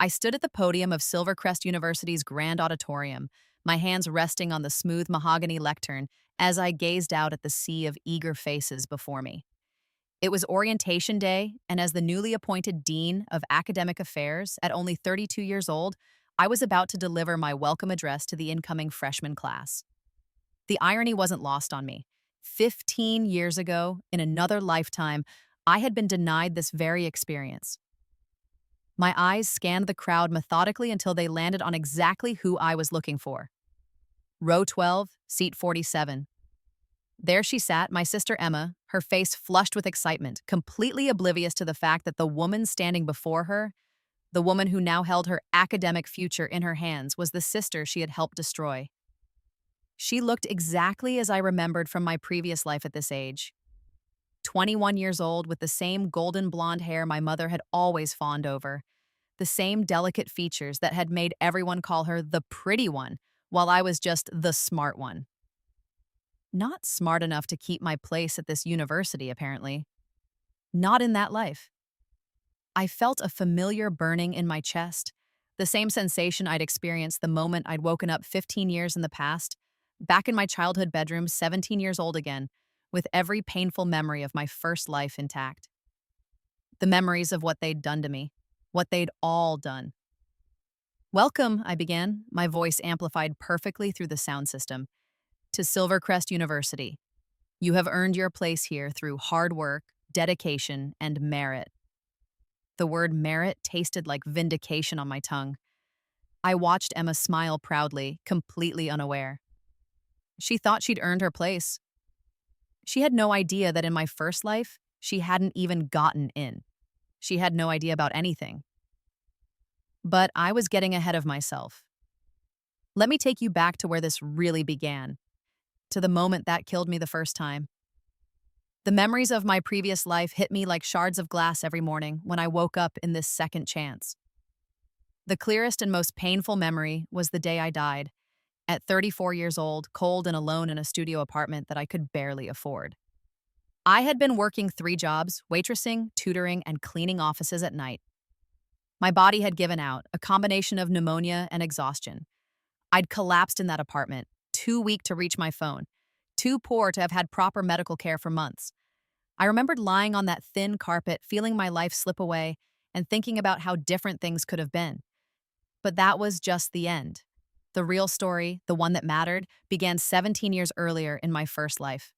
I stood at the podium of Silvercrest University's grand auditorium, my hands resting on the smooth mahogany lectern as I gazed out at the sea of eager faces before me. It was orientation day, and as the newly appointed Dean of Academic Affairs at only 32 years old, I was about to deliver my welcome address to the incoming freshman class. The irony wasn't lost on me. 15 years ago, in another lifetime, I had been denied this very experience. My eyes scanned the crowd methodically until they landed on exactly who I was looking for. Row 12, seat 47. There she sat, my sister Emma, her face flushed with excitement, completely oblivious to the fact that the woman standing before her, the woman who now held her academic future in her hands, was the sister she had helped destroy. She looked exactly as I remembered from my previous life at this age. 21 years old, with the same golden blonde hair my mother had always fawned over, the same delicate features that had made everyone call her the pretty one, while I was just the smart one. Not smart enough to keep my place at this university, apparently. Not in that life. I felt a familiar burning in my chest, the same sensation I'd experienced the moment I'd woken up 15 years in the past, back in my childhood bedroom, 17 years old again, with every painful memory of my first life intact. The memories of what they'd done to me, what they'd all done. "Welcome," I began, my voice amplified perfectly through the sound system, "to Silvercrest University. You have earned your place here through hard work, dedication, and merit." The word merit tasted like vindication on my tongue. I watched Emma smile proudly, completely unaware. She thought she'd earned her place. She had no idea that in my first life, she hadn't even gotten in. She had no idea about anything. But I was getting ahead of myself. Let me take you back to where this really began, to the moment that killed me the first time. The memories of my previous life hit me like shards of glass every morning when I woke up in this second chance. The clearest and most painful memory was the day I died, at 34 years old, cold and alone in a studio apartment that I could barely afford. I had been working 3 jobs, waitressing, tutoring, and cleaning offices at night. My body had given out, a combination of pneumonia and exhaustion. I'd collapsed in that apartment, too weak to reach my phone, too poor to have had proper medical care for months. I remembered lying on that thin carpet, feeling my life slip away, and thinking about how different things could have been. But that was just the end. The real story, the one that mattered, began 17 years earlier in my first life.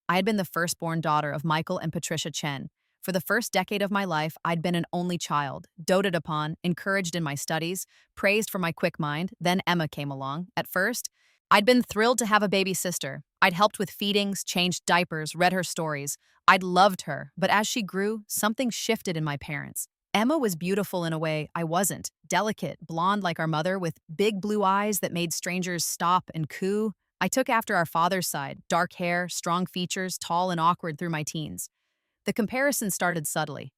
I had been the firstborn daughter of Michael and Patricia Chen. For the first decade of my life, I'd been an only child, doted upon, encouraged in my studies, praised for my quick mind. Then Emma came along. At first, I'd been thrilled to have a baby sister. I'd helped with feedings, changed diapers, read her stories. I'd loved her, but as she grew, something shifted in my parents. Emma was beautiful in a way I wasn't. Delicate, blonde like our mother, with big blue eyes that made strangers stop and coo. I took after our father's side, dark hair, strong features, tall and awkward through my teens. The comparison started subtly.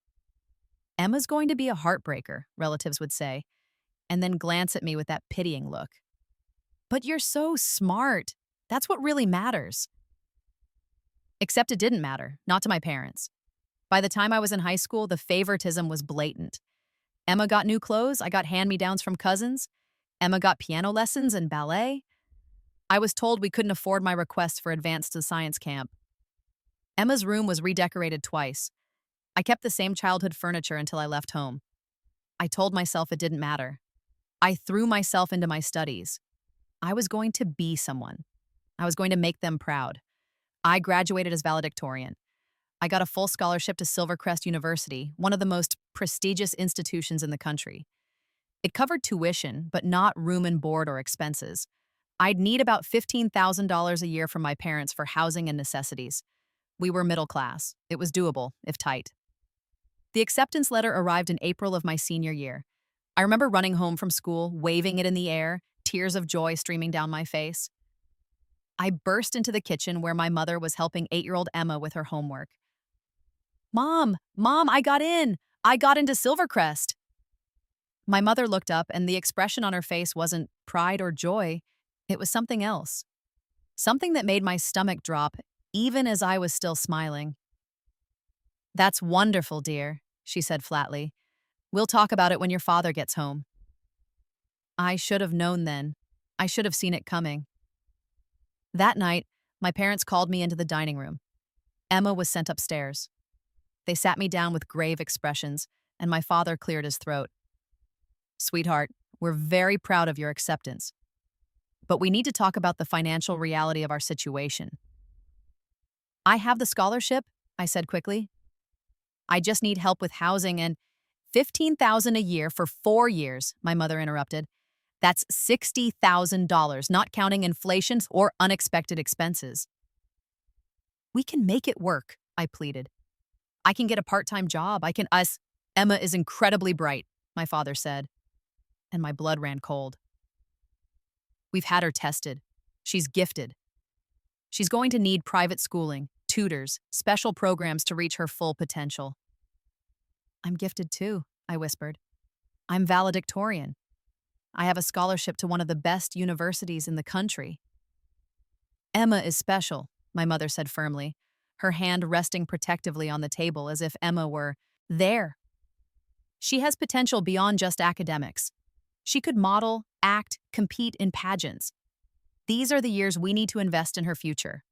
"Emma's going to be a heartbreaker," relatives would say, and then glance at me with that pitying look. "But you're so smart. That's what really matters." Except it didn't matter, not to my parents. By the time I was in high school, the favoritism was blatant. Emma got new clothes, I got hand-me-downs from cousins. Emma got piano lessons and ballet. I was told we couldn't afford my requests for advanced to science camp. Emma's room was redecorated twice. I kept the same childhood furniture until I left home. I told myself it didn't matter. I threw myself into my studies. I was going to be someone. I was going to make them proud. I graduated as valedictorian. I got a full scholarship to Silvercrest University, one of the most prestigious institutions in the country. It covered tuition, but not room and board or expenses. I'd need about $15,000 a year from my parents for housing and necessities. We were middle class. It was doable, if tight. The acceptance letter arrived in April of my senior year. I remember running home from school, waving it in the air, tears of joy streaming down my face. I burst into the kitchen where my mother was helping 8-year-old Emma with her homework. Mom, I got in! I got into Silvercrest!" My mother looked up, and the expression on her face wasn't pride or joy. It was something else. Something that made my stomach drop, even as I was still smiling. "That's wonderful, dear," she said flatly. We'll talk about it when your father gets home. I should have known then. I should have seen it coming. That night, my parents called me into the dining room. Emma was sent upstairs. They sat me down with grave expressions, and my father cleared his throat. Sweetheart, we're very proud of your acceptance. But we need to talk about the financial reality of our situation. I have the scholarship, I said quickly. I just need help with housing and $15,000 a year for 4 years, my mother interrupted. That's $60,000, not counting inflation or unexpected expenses. We can make it work, I pleaded. I can get a part-time job. Emma is incredibly bright, my father said, and my blood ran cold. We've had her tested. She's gifted. She's going to need private schooling, tutors, special programs to reach her full potential. I'm gifted too, I whispered. I'm valedictorian. I have a scholarship to one of the best universities in the country. Emma is special, my mother said firmly, her hand resting protectively on the table as if Emma were there. She has potential beyond just academics. She could model, act, compete in pageants. These are the years we need to invest in her future.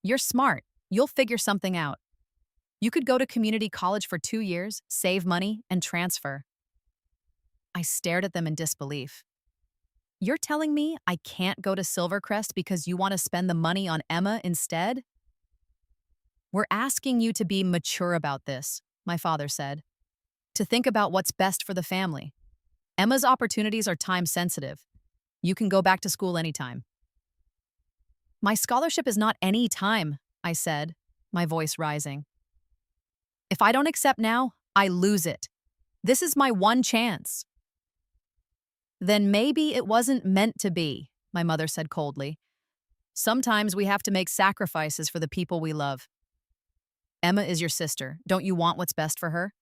You're smart. You'll figure something out. You could go to community college for 2 years, save money, and transfer. I stared at them in disbelief. You're telling me I can't go to Silvercrest because you want to spend the money on Emma instead? We're asking you to be mature about this, my father said. To think about what's best for the family. Emma's opportunities are time-sensitive. You can go back to school anytime. My scholarship is not any time, I said, my voice rising. If I don't accept now, I lose it. This is my one chance. Then maybe it wasn't meant to be, my mother said coldly. Sometimes we have to make sacrifices for the people we love. Emma is your sister. Don't you want what's best for her?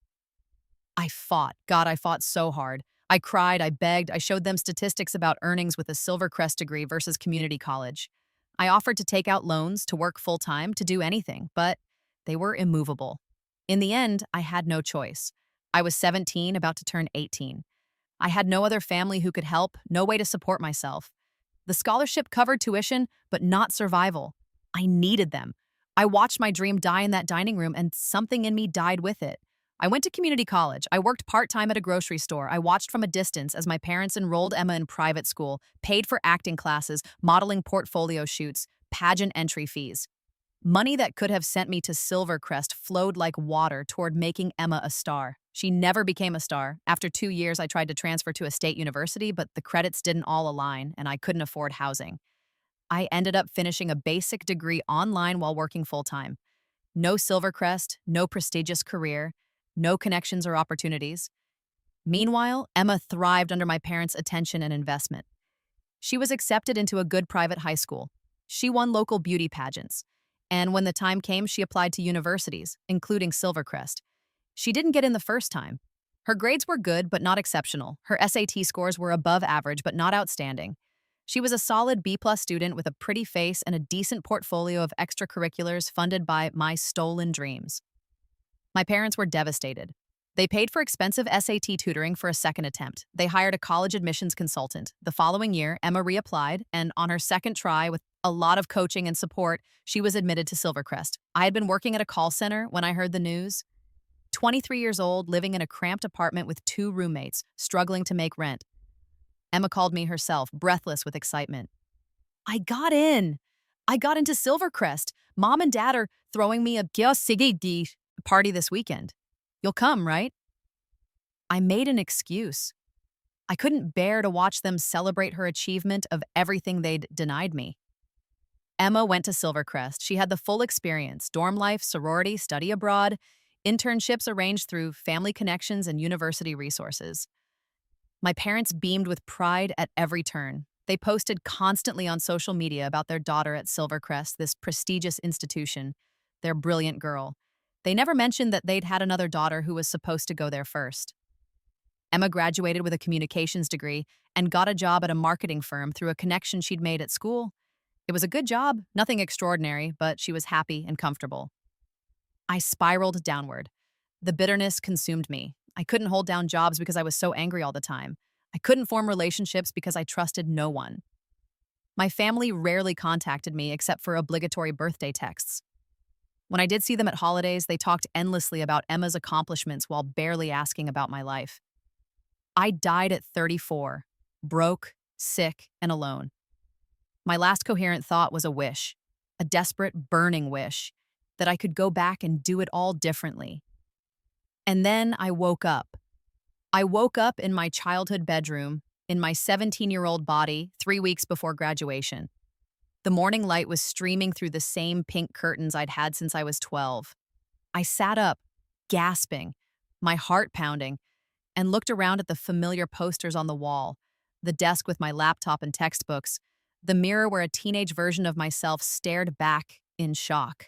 I fought. God, I fought so hard. I cried, I begged, I showed them statistics about earnings with a Silvercrest degree versus community college. I offered to take out loans, to work full-time, to do anything, but they were immovable. In the end, I had no choice. I was 17, about to turn 18. I had no other family who could help, no way to support myself. The scholarship covered tuition, but not survival. I needed them. I watched my dream die in that dining room, and something in me died with it. I went to community college. I worked part-time at a grocery store. I watched from a distance as my parents enrolled Emma in private school, paid for acting classes, modeling portfolio shoots, pageant entry fees. Money that could have sent me to Silvercrest flowed like water toward making Emma a star. She never became a star. After 2 years, I tried to transfer to a state university, but the credits didn't all align, and I couldn't afford housing. I ended up finishing a basic degree online while working full-time. No Silvercrest, no prestigious career, no connections or opportunities. Meanwhile, Emma thrived under my parents' attention and investment. She was accepted into a good private high school. She won local beauty pageants. And when the time came, she applied to universities, including Silvercrest. She didn't get in the first time. Her grades were good, but not exceptional. Her SAT scores were above average, but not outstanding. She was a solid B-plus student with a pretty face and a decent portfolio of extracurriculars funded by my stolen dreams. My parents were devastated. They paid for expensive SAT tutoring for a second attempt. They hired a college admissions consultant. The following year, Emma reapplied, and on her second try, with a lot of coaching and support, she was admitted to Silvercrest. I had been working at a call center when I heard the news. 23 years old, living in a cramped apartment with 2 roommates, struggling to make rent. Emma called me herself, breathless with excitement. I got in. I got into Silvercrest. Mom and Dad are throwing me a party this weekend. You'll come, right? I made an excuse. I couldn't bear to watch them celebrate her achievement of everything they'd denied me. Emma went to Silvercrest. She had the full experience: dorm life, sorority, study abroad, internships arranged through family connections and university resources. My parents beamed with pride at every turn. They posted constantly on social media about their daughter at Silvercrest, this prestigious institution, their brilliant girl. They never mentioned that they'd had another daughter who was supposed to go there first. Emma graduated with a communications degree and got a job at a marketing firm through a connection she'd made at school. It was a good job, nothing extraordinary, but she was happy and comfortable. I spiraled downward. The bitterness consumed me. I couldn't hold down jobs because I was so angry all the time. I couldn't form relationships because I trusted no one. My family rarely contacted me except for obligatory birthday texts. When I did see them at holidays, they talked endlessly about Emma's accomplishments while barely asking about my life. I died at 34, broke, sick, and alone. My last coherent thought was a wish, a desperate, burning wish, that I could go back and do it all differently. And then I woke up. I woke up in my childhood bedroom, in my 17-year-old body, 3 weeks before graduation. The morning light was streaming through the same pink curtains I'd had since I was 12. I sat up, gasping, my heart pounding, and looked around at the familiar posters on the wall, the desk with my laptop and textbooks, the mirror where a teenage version of myself stared back in shock.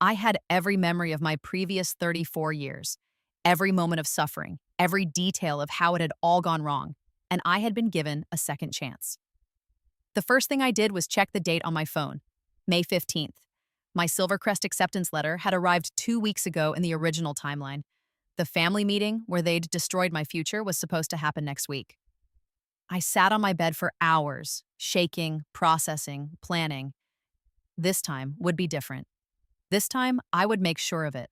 I had every memory of my previous 34 years, every moment of suffering, every detail of how it had all gone wrong, and I had been given a second chance. The first thing I did was check the date on my phone, May 15th. My Silvercrest acceptance letter had arrived 2 weeks ago in the original timeline. The family meeting where they'd destroyed my future was supposed to happen next week. I sat on my bed for hours, shaking, processing, planning. This time would be different. This time, I would make sure of it.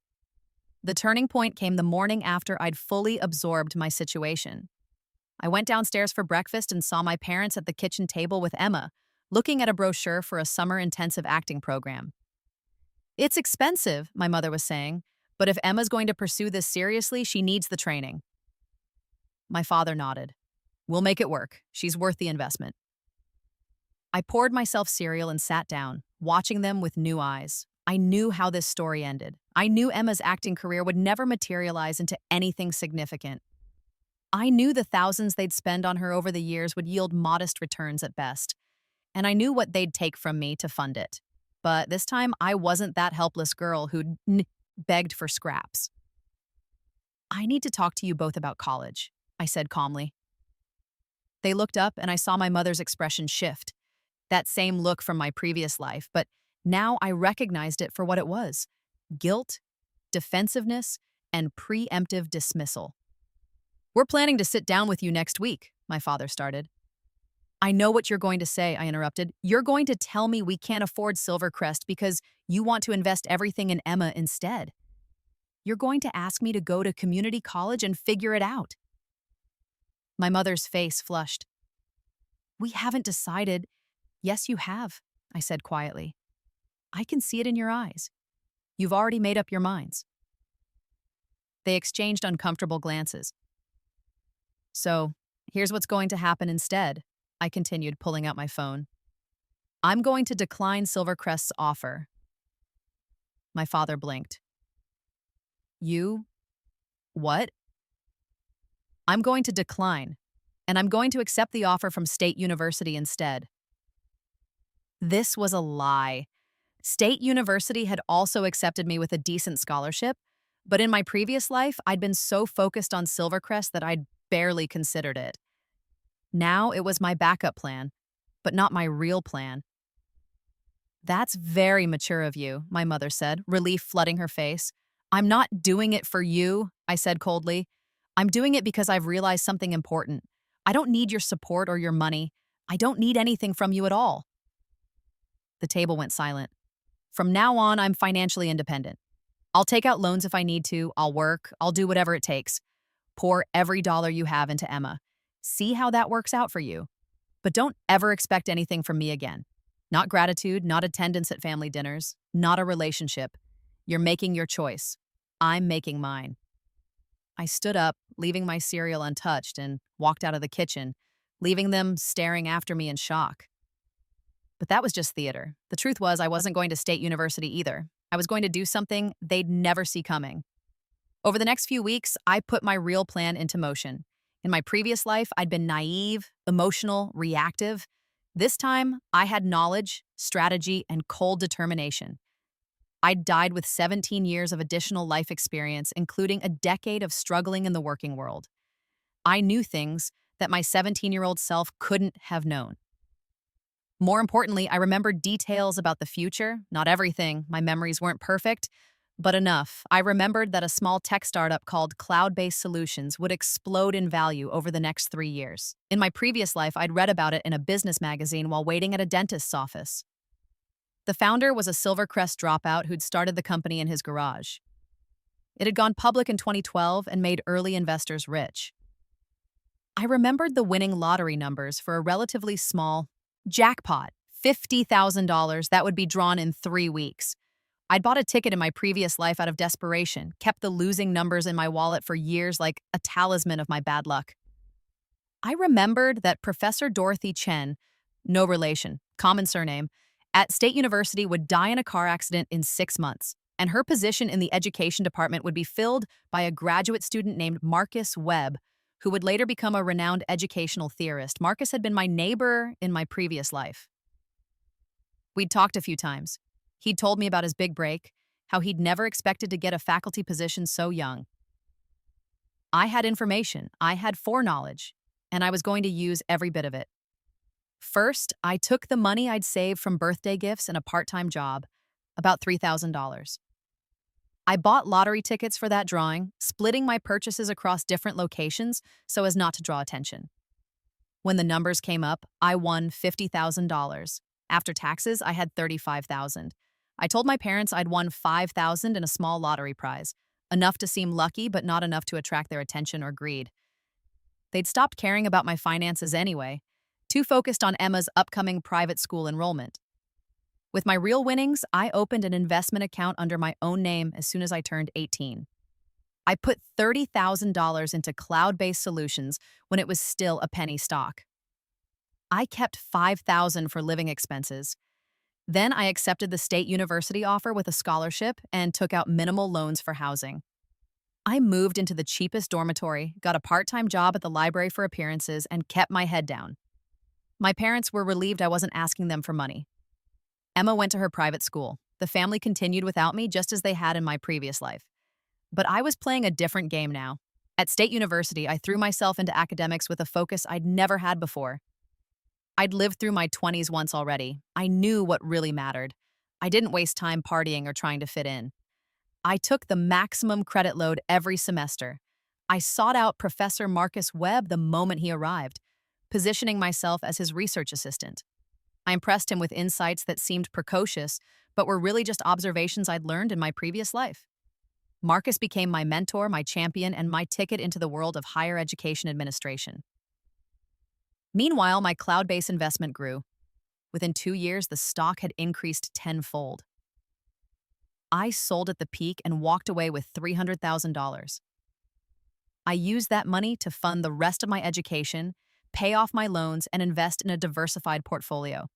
The turning point came the morning after I'd fully absorbed my situation. I went downstairs for breakfast and saw my parents at the kitchen table with Emma, looking at a brochure for a summer intensive acting program. "It's expensive," my mother was saying, "but if Emma's going to pursue this seriously, she needs the training." My father nodded. "We'll make it work. She's worth the investment." I poured myself cereal and sat down, watching them with new eyes. I knew how this story ended. I knew Emma's acting career would never materialize into anything significant. I knew the thousands they'd spend on her over the years would yield modest returns at best, and I knew what they'd take from me to fund it. But this time, I wasn't that helpless girl who'd begged for scraps. "I need to talk to you both about college," I said calmly. They looked up, and I saw my mother's expression shift. That same look from my previous life, but now I recognized it for what it was: guilt, defensiveness, and preemptive dismissal. "We're planning to sit down with you next week," my father started. "I know what you're going to say," I interrupted. "You're going to tell me we can't afford Silvercrest because you want to invest everything in Emma instead. You're going to ask me to go to community college and figure it out." My mother's face flushed. "We haven't decided." "Yes, you have," I said quietly. "I can see it in your eyes. You've already made up your minds." They exchanged uncomfortable glances. "So, here's what's going to happen instead," I continued, pulling out my phone. "I'm going to decline Silvercrest's offer." My father blinked. "You? What?" "I'm going to decline, and I'm going to accept the offer from State University instead." This was a lie. State University had also accepted me with a decent scholarship, but in my previous life, I'd been so focused on Silvercrest that I'd barely considered it. Now it was my backup plan, but not my real plan. "That's very mature of you," my mother said, relief flooding her face. "I'm not doing it for you," I said coldly. "I'm doing it because I've realized something important. I don't need your support or your money. I don't need anything from you at all." The table went silent. "From now on, I'm financially independent. I'll take out loans if I need to, I'll work, I'll do whatever it takes. Pour every dollar you have into Emma. See how that works out for you. But don't ever expect anything from me again. Not gratitude, not attendance at family dinners, not a relationship. You're making your choice. I'm making mine." I stood up, leaving my cereal untouched, and walked out of the kitchen, leaving them staring after me in shock. But that was just theater. The truth was, I wasn't going to State University either. I was going to do something they'd never see coming. Over the next few weeks, I put my real plan into motion. In my previous life, I'd been naive, emotional, reactive. This time, I had knowledge, strategy, and cold determination. I'd died with 17 years of additional life experience, including a decade of struggling in the working world. I knew things that my 17-year-old self couldn't have known. More importantly, I remembered details about the future, not everything. My memories weren't perfect, But enough. I remembered that a small tech startup called Cloud-Based Solutions would explode in value over the next 3 years. In my previous life, I'd read about it in a business magazine while waiting at a dentist's office. The founder was a Silvercrest dropout who'd started the company in his garage. It had gone public in 2012 and made early investors rich. I remembered the winning lottery numbers for a relatively small jackpot, $50,000 that would be drawn in 3 weeks. I'd bought a ticket in my previous life out of desperation, kept the losing numbers in my wallet for years like a talisman of my bad luck. I remembered that Professor Dorothy Chen, no relation, common surname, at State University would die in a car accident in 6 months, and her position in the education department would be filled by a graduate student named Marcus Webb, who would later become a renowned educational theorist. Marcus had been my neighbor in my previous life. We'd talked a few times. He'd told me about his big break, how he'd never expected to get a faculty position so young. I had information, I had foreknowledge, and I was going to use every bit of it. First, I took the money I'd saved from birthday gifts and a part-time job, about $3,000. I bought lottery tickets for that drawing, splitting my purchases across different locations so as not to draw attention. When the numbers came up, I won $50,000. After taxes, I had $35,000. I told my parents I'd won $5,000 in a small lottery prize, enough to seem lucky but not enough to attract their attention or greed. They'd stopped caring about my finances anyway, too focused on Emma's upcoming private school enrollment. With my real winnings, I opened an investment account under my own name as soon as I turned 18. I put $30,000 into cloud-based solutions when it was still a penny stock. I kept $5,000 for living expenses. Then I accepted the state university offer with a scholarship and took out minimal loans for housing. I moved into the cheapest dormitory, got a part-time job at the library for appearances, and kept my head down. My parents were relieved I wasn't asking them for money. Emma went to her private school. The family continued without me just as they had in my previous life. But I was playing a different game now. At State University, I threw myself into academics with a focus I'd never had before. I'd lived through my 20s once already. I knew what really mattered. I didn't waste time partying or trying to fit in. I took the maximum credit load every semester. I sought out Professor Marcus Webb the moment he arrived, positioning myself as his research assistant. I impressed him with insights that seemed precocious, but were really just observations I'd learned in my previous life. Marcus became my mentor, my champion, and my ticket into the world of higher education administration. Meanwhile, my cloud-based investment grew. Within 2 years, the stock had increased tenfold. I sold at the peak and walked away with $300,000. I used that money to fund the rest of my education, pay off my loans, and invest in a diversified portfolio.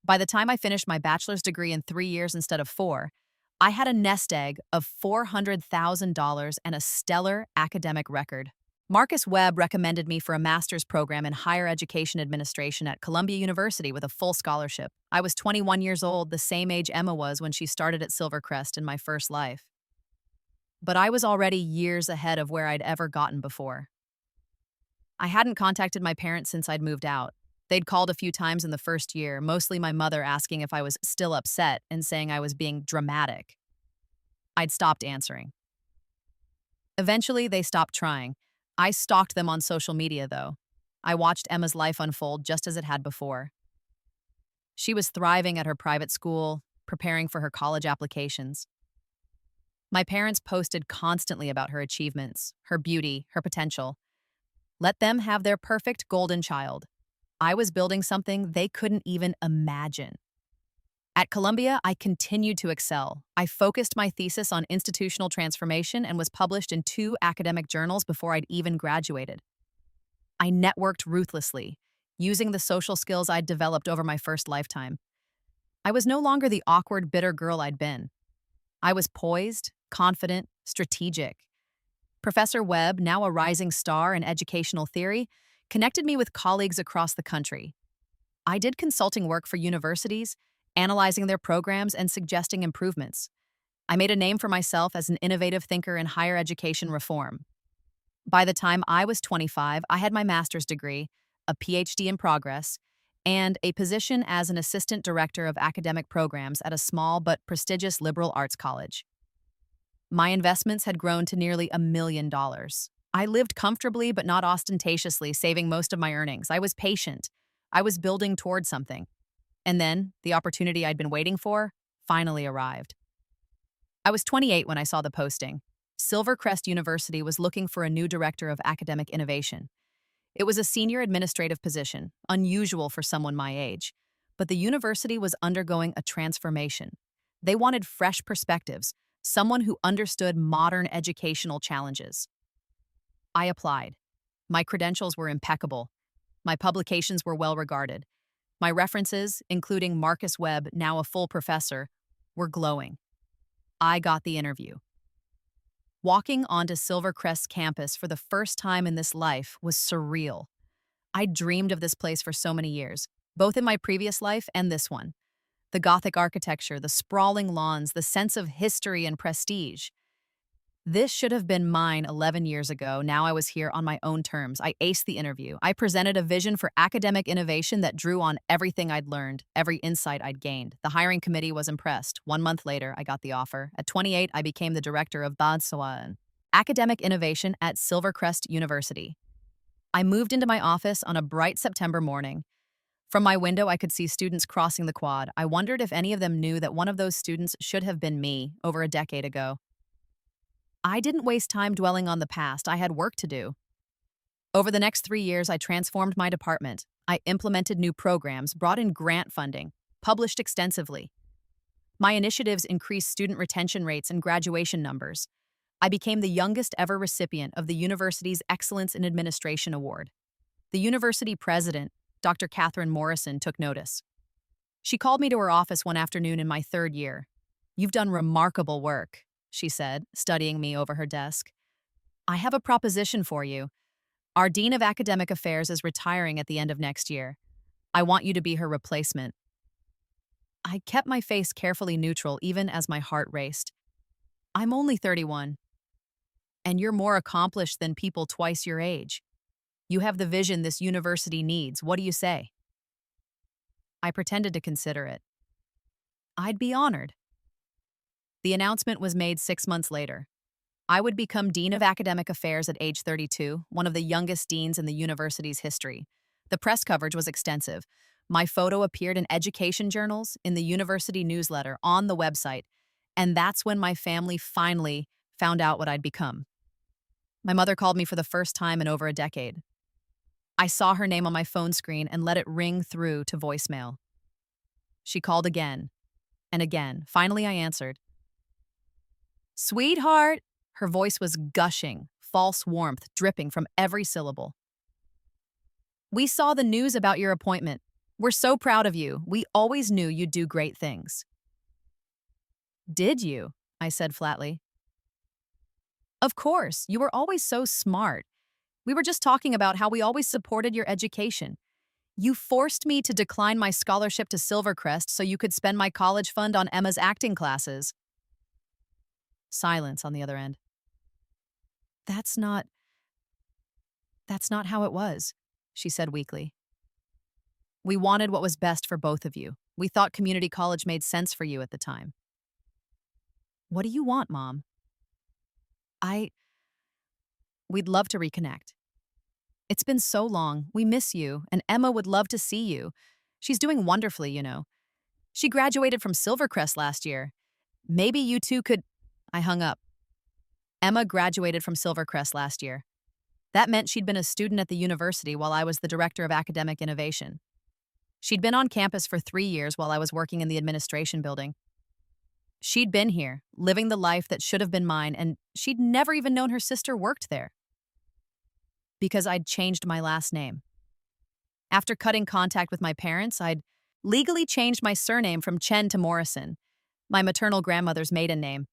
By the time I finished my bachelor's degree in 3 years instead of 4, I had a nest egg of $400,000 and a stellar academic record. Marcus Webb recommended me for a master's program in higher education administration at Columbia University with a full scholarship. I was 21 years old, the same age Emma was when she started at Silvercrest in my first life. But I was already years ahead of where I'd ever gotten before. I hadn't contacted my parents since I'd moved out. They'd called a few times in the first year, mostly my mother asking if I was still upset and saying I was being dramatic. I'd stopped answering. Eventually, they stopped trying. I stalked them on social media, though. I watched Emma's life unfold just as it had before. She was thriving at her private school, preparing for her college applications. My parents posted constantly about her achievements, her beauty, her potential. Let them have their perfect golden child. I was building something they couldn't even imagine. At Columbia, I continued to excel. I focused my thesis on institutional transformation and was published in 2 academic journals before I'd even graduated. I networked ruthlessly, using the social skills I'd developed over my first lifetime. I was no longer the awkward, bitter girl I'd been. I was poised, confident, strategic. Professor Webb, now a rising star in educational theory, connected me with colleagues across the country. I did consulting work for universities, analyzing their programs and suggesting improvements. I made a name for myself as an innovative thinker in higher education reform. By the time I was 25, I had my master's degree, a PhD in progress, and a position as an assistant director of academic programs at a small but prestigious liberal arts college. My investments had grown to nearly $1 million. I lived comfortably but not ostentatiously, saving most of my earnings. I was patient. I was building toward something. And then, the opportunity I'd been waiting for finally arrived. I was 28 when I saw the posting. Silvercrest University was looking for a new director of academic innovation. It was a senior administrative position, unusual for someone my age. But the university was undergoing a transformation. They wanted fresh perspectives, someone who understood modern educational challenges. I applied. My credentials were impeccable. My publications were well regarded. My references, including Marcus Webb, now a full professor, were glowing. I got the interview. Walking onto Silvercrest's campus for the first time in this life was surreal. I'd dreamed of this place for so many years, both in my previous life and this one. The Gothic architecture, the sprawling lawns, the sense of history and prestige. This should have been mine 11 years ago. Now I was here on my own terms. I aced the interview. I presented a vision for academic innovation that drew on everything I'd learned, every insight I'd gained. The hiring committee was impressed. 1 month later, I got the offer. At 28, I became the director of Badsoan, academic innovation at Silvercrest University. I moved into my office on a bright September morning. From my window, I could see students crossing the quad. I wondered if any of them knew that one of those students should have been me over a decade ago. I didn't waste time dwelling on the past. I had work to do. Over the next 3 years, I transformed my department. I implemented new programs, brought in grant funding, published extensively. My initiatives increased student retention rates and graduation numbers. I became the youngest ever recipient of the university's Excellence in Administration Award. The university president, Dr. Catherine Morrison, took notice. She called me to her office one afternoon in my 3rd year. "You've done remarkable work," she said, studying me over her desk. "I have a proposition for you. Our Dean of Academic Affairs is retiring at the end of next year. I want you to be her replacement." I kept my face carefully neutral even as my heart raced. "I'm only 31. And you're more accomplished than people twice your age. You have the vision this university needs. What do you say?" I pretended to consider it. "I'd be honored." The announcement was made 6 months later. I would become Dean of Academic Affairs at age 32, one of the youngest deans in the university's history. The press coverage was extensive. My photo appeared in education journals, in the university newsletter, on the website, and that's when my family finally found out what I'd become. My mother called me for the first time in over a decade. I saw her name on my phone screen and let it ring through to voicemail. She called again and again. Finally, I answered. "Sweetheart!" Her voice was gushing, false warmth dripping from every syllable. "We saw the news about your appointment. We're so proud of you. We always knew you'd do great things." "Did you?" I said flatly. "Of course. You were always so smart. We were just talking about how we always supported your education. You forced me to decline my scholarship to Silvercrest so you could spend my college fund on Emma's acting classes." Silence on the other end. That's not how it was," she said weakly. "We wanted what was best for both of you. We thought community college made sense for you at the time." "What do you want, Mom?" We'd love to reconnect. It's been so long. We miss you, and Emma would love to see you. She's doing wonderfully, you know. She graduated from Silvercrest last year. Maybe you two could—" I hung up. Emma graduated from Silvercrest last year. That meant she'd been a student at the university while I was the director of academic innovation. She'd been on campus for 3 years while I was working in the administration building. She'd been here, living the life that should have been mine, and she'd never even known her sister worked there. Because I'd changed my last name. After cutting contact with my parents, I'd legally changed my surname from Chen to Morrison, my maternal grandmother's maiden name.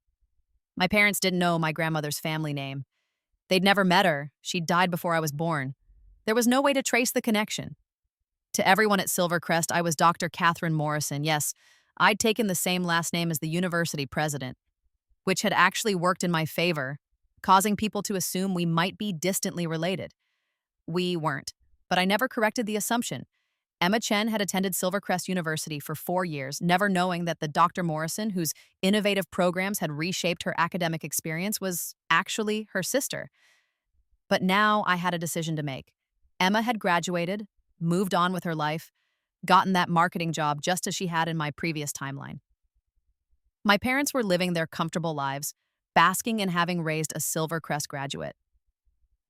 My parents didn't know my grandmother's family name. They'd never met her. She'd died before I was born. There was no way to trace the connection. To everyone at Silvercrest, I was Dr. Catherine Morrison. Yes, I'd taken the same last name as the university president, which had actually worked in my favor, causing people to assume we might be distantly related. We weren't, but I never corrected the assumption. Emma Chen had attended Silvercrest University for 4 years, never knowing that the Dr. Morrison, whose innovative programs had reshaped her academic experience, was actually her sister. But now I had a decision to make. Emma had graduated, moved on with her life, gotten that marketing job just as she had in my previous timeline. My parents were living their comfortable lives, basking in having raised a Silvercrest graduate.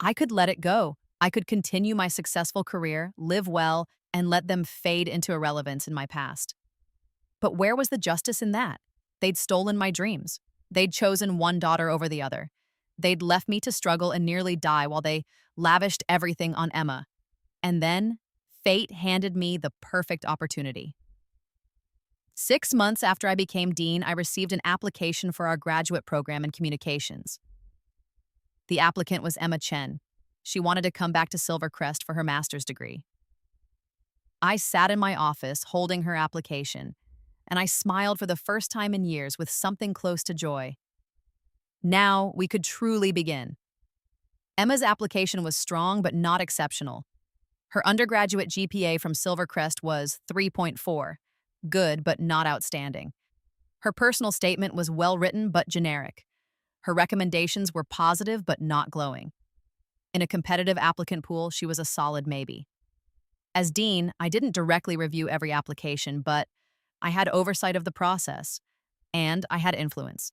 I could let it go. I could continue my successful career, live well, and let them fade into irrelevance in my past. But where was the justice in that? They'd stolen my dreams. They'd chosen one daughter over the other. They'd left me to struggle and nearly die while they lavished everything on Emma. And then, fate handed me the perfect opportunity. 6 months after I became dean, I received an application for our graduate program in communications. The applicant was Emma Chen. She wanted to come back to Silvercrest for her master's degree. I sat in my office holding her application, and I smiled for the first time in years with something close to joy. Now we could truly begin. Emma's application was strong but not exceptional. Her undergraduate GPA from Silvercrest was 3.4, good but not outstanding. Her personal statement was well-written but generic. Her recommendations were positive but not glowing. In a competitive applicant pool, she was a solid maybe. As dean, I didn't directly review every application, but I had oversight of the process, and I had influence.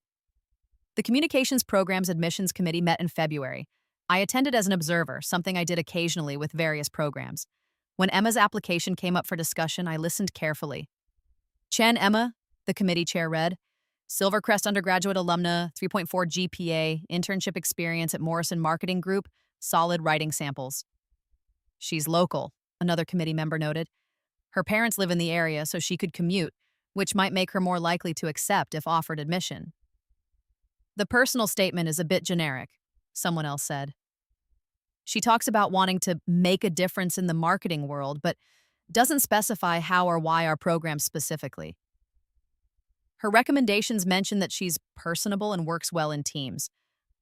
The Communications Program's Admissions Committee met in February. I attended as an observer, something I did occasionally with various programs. When Emma's application came up for discussion, I listened carefully. Chen Emma, the committee chair read, Silvercrest undergraduate alumna, 3.4 GPA, internship experience at Morrison Marketing Group, solid writing samples. She's local, another committee member noted. Her parents live in the area, so she could commute, which might make her more likely to accept if offered admission. The personal statement is a bit generic, someone else said. She talks about wanting to make a difference in the marketing world, but doesn't specify how or why our program specifically. Her recommendations mention that she's personable and works well in teams,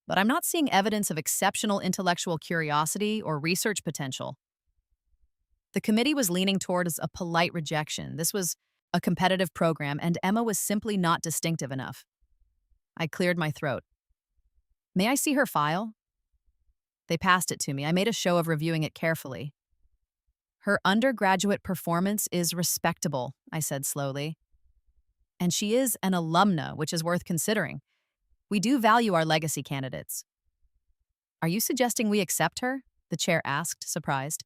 but I'm not seeing evidence of exceptional intellectual curiosity or research potential. The committee was leaning towards a polite rejection. This was a competitive program, and Emma was simply not distinctive enough. I cleared my throat. May I see her file? They passed it to me. I made a show of reviewing it carefully. Her undergraduate performance is respectable, I said slowly. And she is an alumna, which is worth considering. We do value our legacy candidates. Are you suggesting we accept her? The chair asked, surprised.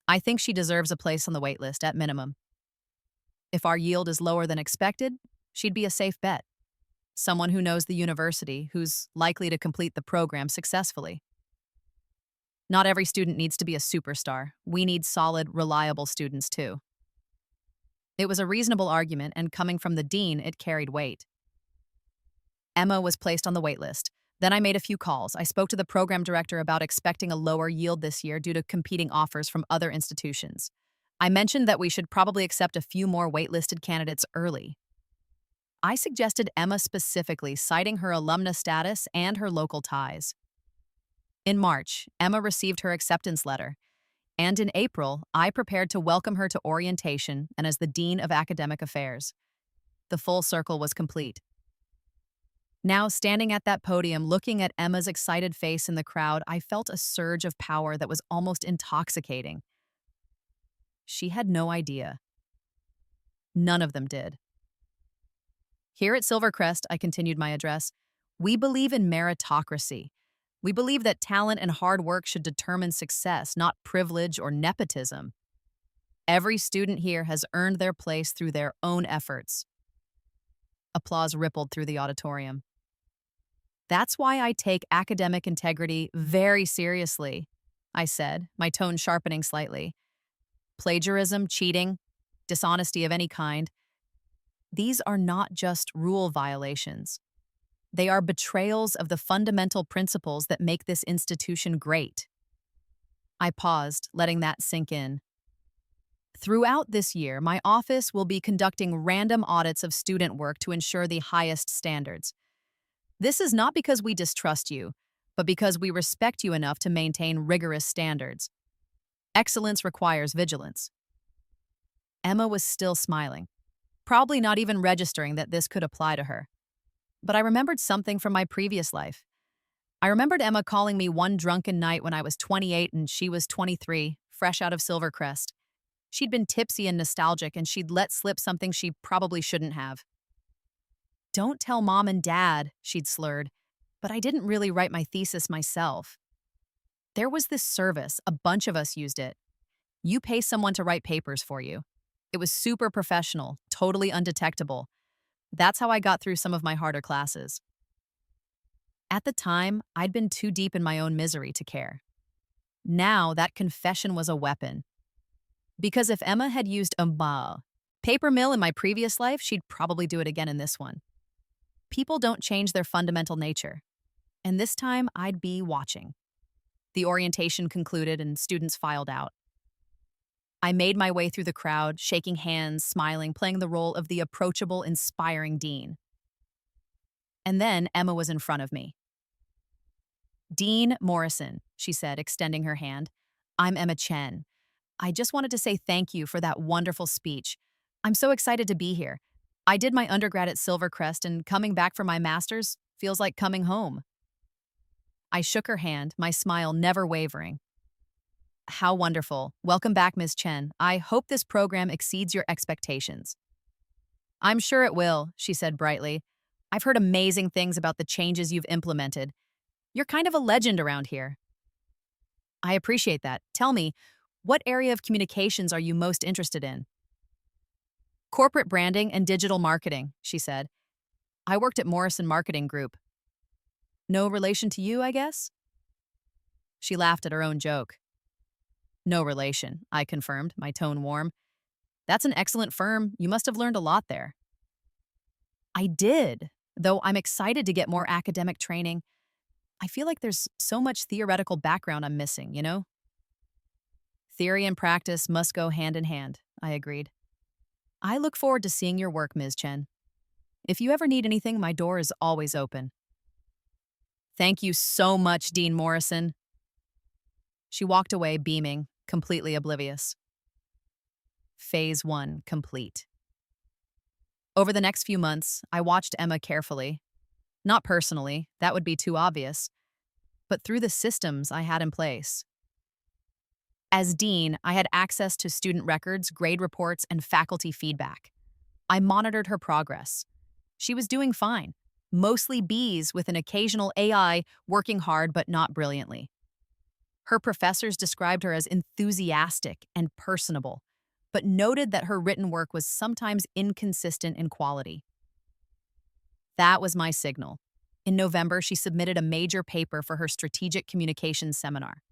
I think she deserves a place on the wait list at minimum. If our yield is lower than expected, she'd be a safe bet. Someone who knows the university, who's likely to complete the program successfully. Not every student needs to be a superstar. We need solid, reliable students too. It was a reasonable argument, and coming from the dean, it carried weight. Emma was placed on the wait list. Then I made a few calls. I spoke to the program director about expecting a lower yield this year due to competing offers from other institutions. I mentioned that we should probably accept a few more waitlisted candidates early. I suggested Emma specifically, citing her alumna status and her local ties. In March, Emma received her acceptance letter, and in April, I prepared to welcome her to orientation and as the Dean of Academic Affairs. The full circle was complete. Now, standing at that podium, looking at Emma's excited face in the crowd, I felt a surge of power that was almost intoxicating. She had no idea. None of them did. Here at Silvercrest, I continued my address, we believe in meritocracy. We believe that talent and hard work should determine success, not privilege or nepotism. Every student here has earned their place through their own efforts. Applause rippled through the auditorium. That's why I take academic integrity very seriously, I said, my tone sharpening slightly. Plagiarism, cheating, dishonesty of any kind, these are not just rule violations. They are betrayals of the fundamental principles that make this institution great. I paused, letting that sink in. Throughout this year, my office will be conducting random audits of student work to ensure the highest standards. This is not because we distrust you, but because we respect you enough to maintain rigorous standards. Excellence requires vigilance. Emma was still smiling, probably not even registering that this could apply to her. But I remembered something from my previous life. I remembered Emma calling me one drunken night when I was 28 and she was 23, fresh out of Silvercrest. She'd been tipsy and nostalgic, and she'd let slip something she probably shouldn't have. "Don't tell mom and dad," she'd slurred, but I didn't really write my thesis myself. There was this service, a bunch of us used it. You pay someone to write papers for you. It was super professional, totally undetectable. That's how I got through some of my harder classes. At the time, I'd been too deep in my own misery to care. Now, that confession was a weapon. Because if Emma had used a paper mill in my previous life, she'd probably do it again in this one. People don't change their fundamental nature. And this time, I'd be watching. The orientation concluded and students filed out. I made my way through the crowd, shaking hands, smiling, playing the role of the approachable, inspiring dean. And then Emma was in front of me. "Dean Morrison," she said, extending her hand. "I'm Emma Chen. I just wanted to say thank you for that wonderful speech. I'm so excited to be here. I did my undergrad at Silvercrest, and coming back for my master's feels like coming home." I shook her hand, my smile never wavering. "How wonderful. Welcome back, Ms. Chen. I hope this program exceeds your expectations." "I'm sure it will," she said brightly. "I've heard amazing things about the changes you've implemented. You're kind of a legend around here." "I appreciate that. Tell me, what area of communications are you most interested in?" "Corporate branding and digital marketing," she said. "I worked at Morrison Marketing Group." "No relation to you, I guess?" She laughed at her own joke. "No relation," I confirmed, my tone warm. "That's an excellent firm. You must have learned a lot there." "I did, though I'm excited to get more academic training. I feel like there's so much theoretical background I'm missing, you know?" "Theory and practice must go hand in hand," I agreed. "I look forward to seeing your work, Ms. Chen. If you ever need anything, my door is always open." "Thank you so much, Dean Morrison." She walked away beaming, completely oblivious. Phase 1 complete. Over the next few months, I watched Emma carefully. Not personally, that would be too obvious, but through the systems I had in place. As dean, I had access to student records, grade reports, and faculty feedback. I monitored her progress. She was doing fine, mostly B's with an occasional AI, working hard but not brilliantly. Her professors described her as enthusiastic and personable, but noted that her written work was sometimes inconsistent in quality. That was my signal. In November, she submitted a major paper for her strategic communications seminar.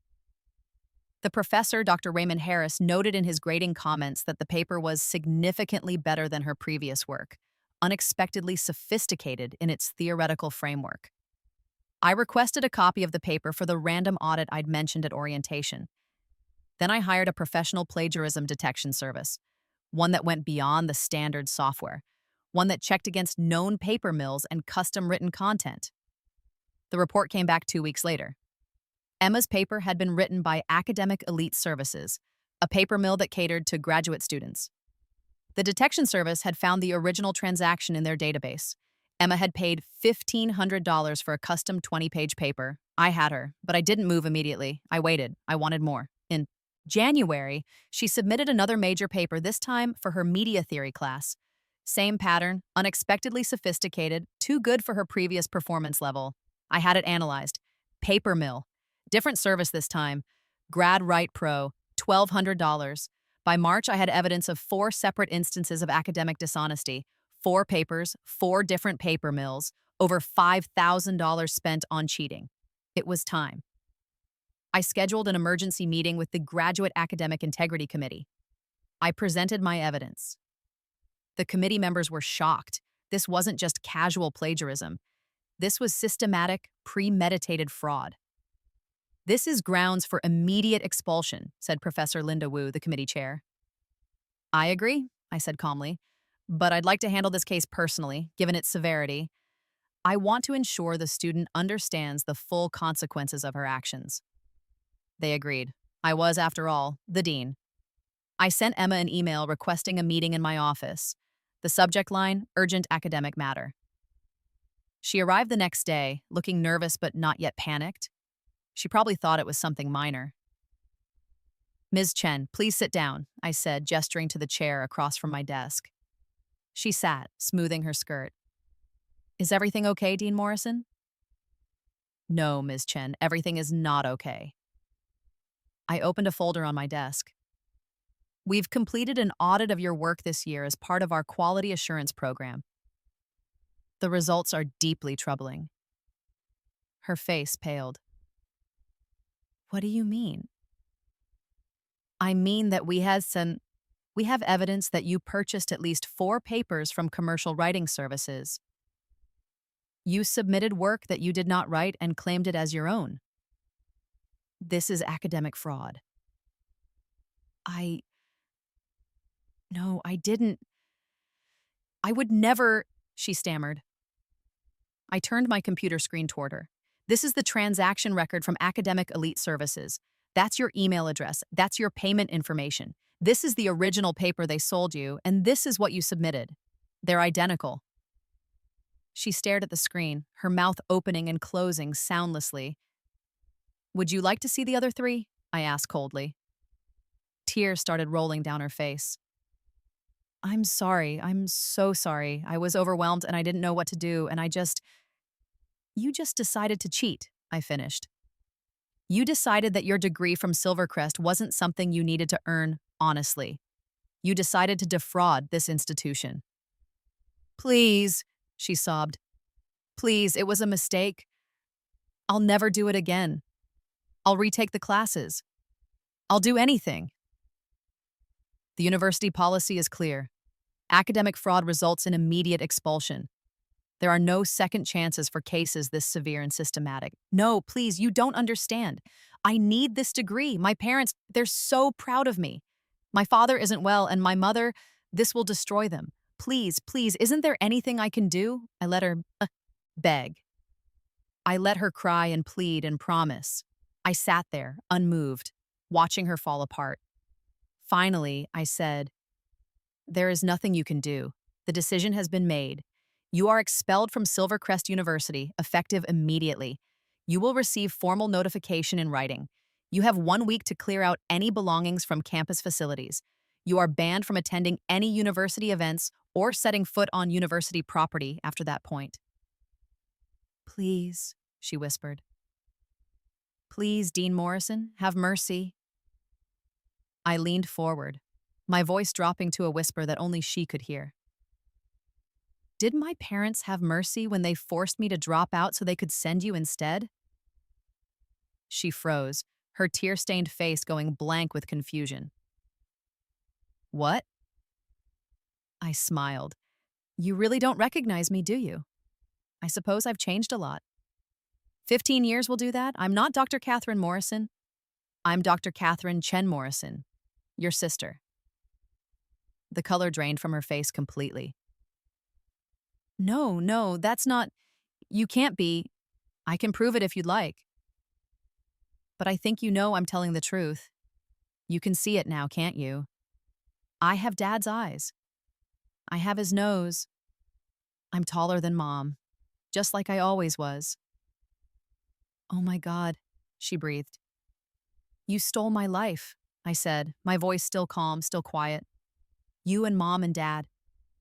The professor, Dr. Raymond Harris, noted in his grading comments that the paper was significantly better than her previous work, unexpectedly sophisticated in its theoretical framework. I requested a copy of the paper for the random audit I'd mentioned at orientation. Then I hired a professional plagiarism detection service, one that went beyond the standard software, one that checked against known paper mills and custom-written content. The report came back 2 weeks later. Emma's paper had been written by Academic Elite Services, a paper mill that catered to graduate students. The detection service had found the original transaction in their database. Emma had paid $1,500 for a custom 20-page paper. I had her, but I didn't move immediately. I waited. I wanted more. In January, she submitted another major paper, this time for her media theory class. Same pattern, unexpectedly sophisticated, too good for her previous performance level. I had it analyzed. Paper mill. Different service this time. Grad Write Pro, $1,200. By March, I had evidence of 4 separate instances of academic dishonesty, 4 papers, 4 different paper mills, over $5,000 spent on cheating. It was time. I scheduled an emergency meeting with the Graduate Academic Integrity Committee. I presented my evidence. The committee members were shocked. This wasn't just casual plagiarism. This was systematic, premeditated fraud. "This is grounds for immediate expulsion," said Professor Linda Wu, the committee chair. "I agree," I said calmly, "but I'd like to handle this case personally, given its severity. I want to ensure the student understands the full consequences of her actions." They agreed. I was, after all, the dean. I sent Emma an email requesting a meeting in my office. The subject line, urgent academic matter. She arrived the next day, looking nervous but not yet panicked. She probably thought it was something minor. Ms. Chen, please sit down, I said, gesturing to the chair across from my desk. She sat, smoothing her skirt. Is everything okay, Dean Morrison? No, Ms. Chen, everything is not okay. I opened a folder on my desk. We've completed an audit of your work this year as part of our quality assurance program. The results are deeply troubling. Her face paled. What do you mean? I mean that we have evidence that you purchased at least 4 papers from commercial writing services. You submitted work that you did not write and claimed it as your own. This is academic fraud. No, I didn't. I would never, she stammered. I turned my computer screen toward her. This is the transaction record from Academic Elite Services. That's your email address. That's your payment information. This is the original paper they sold you, and this is what you submitted. They're identical. She stared at the screen, her mouth opening and closing soundlessly. Would you like to see the other 3? I asked coldly. Tears started rolling down her face. I'm sorry. I'm so sorry. I was overwhelmed and I didn't know what to do, and You just decided to cheat, I finished. You decided that your degree from Silvercrest wasn't something you needed to earn honestly. You decided to defraud this institution. Please, she sobbed. Please, it was a mistake. I'll never do it again. I'll retake the classes. I'll do anything. The university policy is clear. Academic fraud results in immediate expulsion. There are no second chances for cases this severe and systematic. No, please, you don't understand. I need this degree. My parents, they're so proud of me. My father isn't well, and my mother, this will destroy them. Please, please, isn't there anything I can do? I let her beg. I let her cry and plead and promise. I sat there, unmoved, watching her fall apart. Finally, I said, there is nothing you can do. The decision has been made. You are expelled from Silvercrest University, effective immediately. You will receive formal notification in writing. You have 1 week to clear out any belongings from campus facilities. You are banned from attending any university events or setting foot on university property after that point. Please, she whispered. Please, Dean Morrison, have mercy. I leaned forward, my voice dropping to a whisper that only she could hear. Did my parents have mercy when they forced me to drop out so they could send you instead? She froze, her tear-stained face going blank with confusion. What? I smiled. You really don't recognize me, do you? I suppose I've changed a lot. 15 years will do that. I'm not Dr. Catherine Morrison. I'm Dr. Catherine Chen Morrison, your sister. The color drained from her face completely. No, that's not. You can't be. I can prove it if you'd like. But I think you know I'm telling the truth. You can see it now, can't you? I have Dad's eyes. I have his nose. I'm taller than Mom, just like I always was. Oh my God, she breathed. You stole my life, I said, my voice still calm, still quiet. You and Mom and Dad.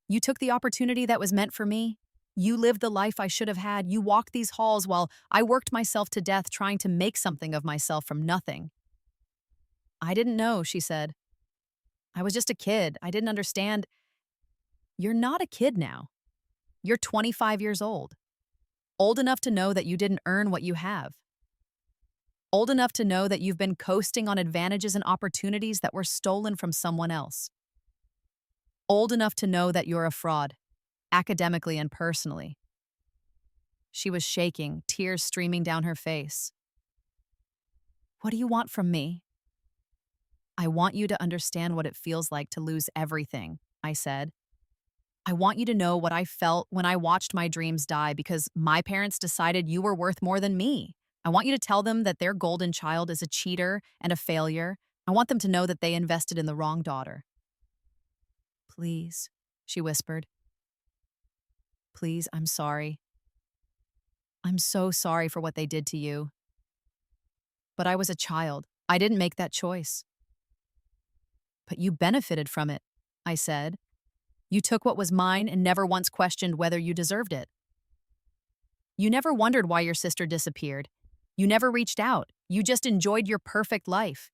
You took the opportunity that was meant for me. You lived the life I should have had. You walked these halls while I worked myself to death trying to make something of myself from nothing. I didn't know, she said. I was just a kid. I didn't understand. You're not a kid now. You're 25 years old. Old enough to know that you didn't earn what you have. Old enough to know that you've been coasting on advantages and opportunities that were stolen from someone else. Old enough to know that you're a fraud, academically and personally. She was shaking, tears streaming down her face. What do you want from me? I want you to understand what it feels like to lose everything, I said. I want you to know what I felt when I watched my dreams die because my parents decided you were worth more than me. I want you to tell them that their golden child is a cheater and a failure, I want them to know that they invested in the wrong daughter. Please, she whispered. Please, I'm sorry. I'm so sorry for what they did to you. But I was a child. I didn't make that choice. But you benefited from it, I said. You took what was mine and never once questioned whether you deserved it. You never wondered why your sister disappeared. You never reached out. You just enjoyed your perfect life.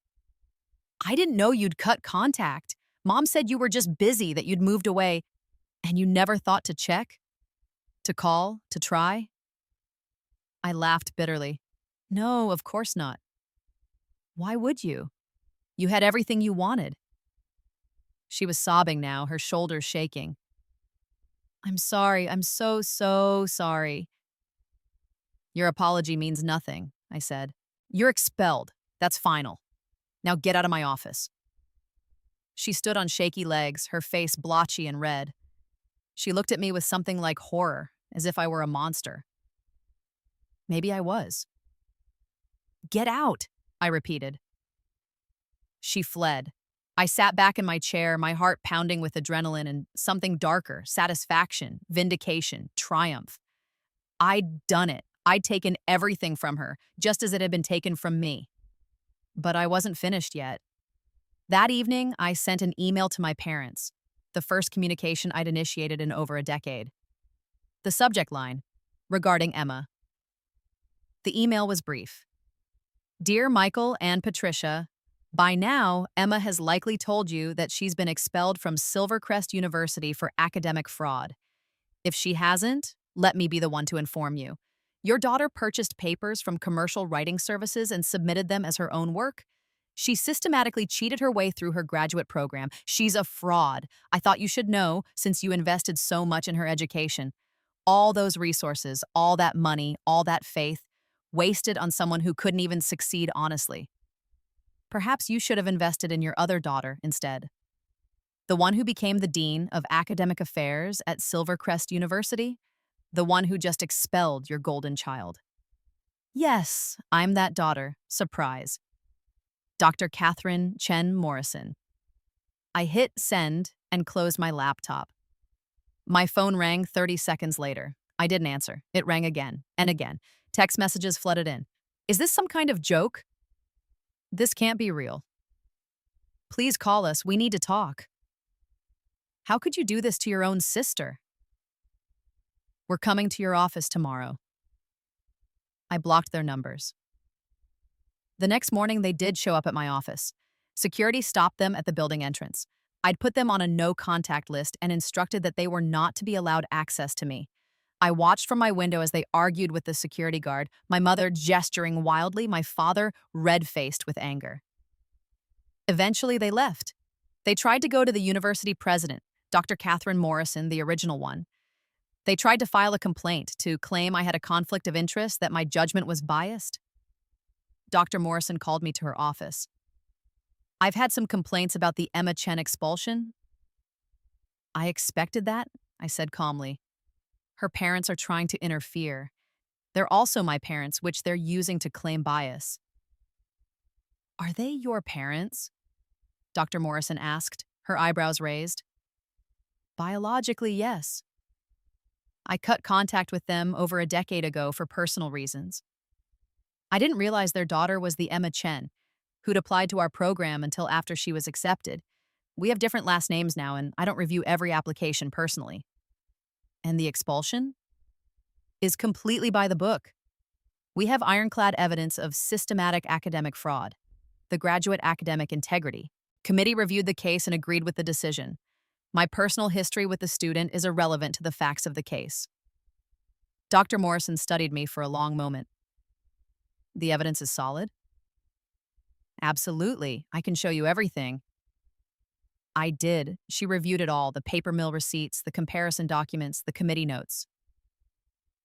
I didn't know you'd cut contact. Mom said you were just busy, that you'd moved away, and you never thought to check, to call, to try. I laughed bitterly. No, of course not. Why would you? You had everything you wanted. She was sobbing now, her shoulders shaking. I'm sorry. I'm so sorry. Your apology means nothing, I said. You're expelled. That's final. Now get out of my office. She stood on shaky legs, her face blotchy and red. She looked at me with something like horror, as if I were a monster. Maybe I was. Get out, I repeated. She fled. I sat back in my chair, my heart pounding with adrenaline and something darker, satisfaction, vindication, triumph. I'd done it. I'd taken everything from her, just as it had been taken from me. But I wasn't finished yet. That evening, I sent an email to my parents, the first communication I'd initiated in over a decade. The subject line, regarding Emma. The email was brief. Dear Michael and Patricia, by now, Emma has likely told you that she's been expelled from Silvercrest University for academic fraud. If she hasn't, let me be the one to inform you. Your daughter purchased papers from commercial writing services and submitted them as her own work. She systematically cheated her way through her graduate program. She's a fraud. I thought you should know, since you invested so much in her education. All those resources, all that money, all that faith, wasted on someone who couldn't even succeed honestly. Perhaps you should have invested in your other daughter instead. The one who became the dean of academic affairs at Silvercrest University. The one who just expelled your golden child. Yes, I'm that daughter. Surprise. Dr. Catherine Chen Morrison. I hit send and closed my laptop. My phone rang 30 seconds later. I didn't answer. It rang again and again. Text messages flooded in. Is this some kind of joke? This can't be real. Please call us. We need to talk. How could you do this to your own sister? We're coming to your office tomorrow. I blocked their numbers. The next morning, they did show up at my office. Security stopped them at the building entrance. I'd put them on a no-contact list and instructed that they were not to be allowed access to me. I watched from my window as they argued with the security guard, my mother gesturing wildly, my father red-faced with anger. Eventually, they left. They tried to go to the university president, Dr. Catherine Morrison, the original one. They tried to file a complaint to claim I had a conflict of interest, that my judgment was biased. Dr. Morrison called me to her office. I've had some complaints about the Emma Chen expulsion. I expected that, I said calmly. Her parents are trying to interfere. They're also my parents, which they're using to claim bias. Are they your parents? Dr. Morrison asked, her eyebrows raised. Biologically, yes. I cut contact with them over a decade ago for personal reasons. I didn't realize their daughter was the Emma Chen, who'd applied to our program until after she was accepted. We have different last names now, and I don't review every application personally. And the expulsion is completely by the book. We have ironclad evidence of systematic academic fraud. The Graduate Academic Integrity Committee reviewed the case and agreed with the decision. My personal history with the student is irrelevant to the facts of the case. Dr. Morrison studied me for a long moment. The evidence is solid? Absolutely. I can show you everything. I did. She reviewed it all, the paper mill receipts, the comparison documents, the committee notes.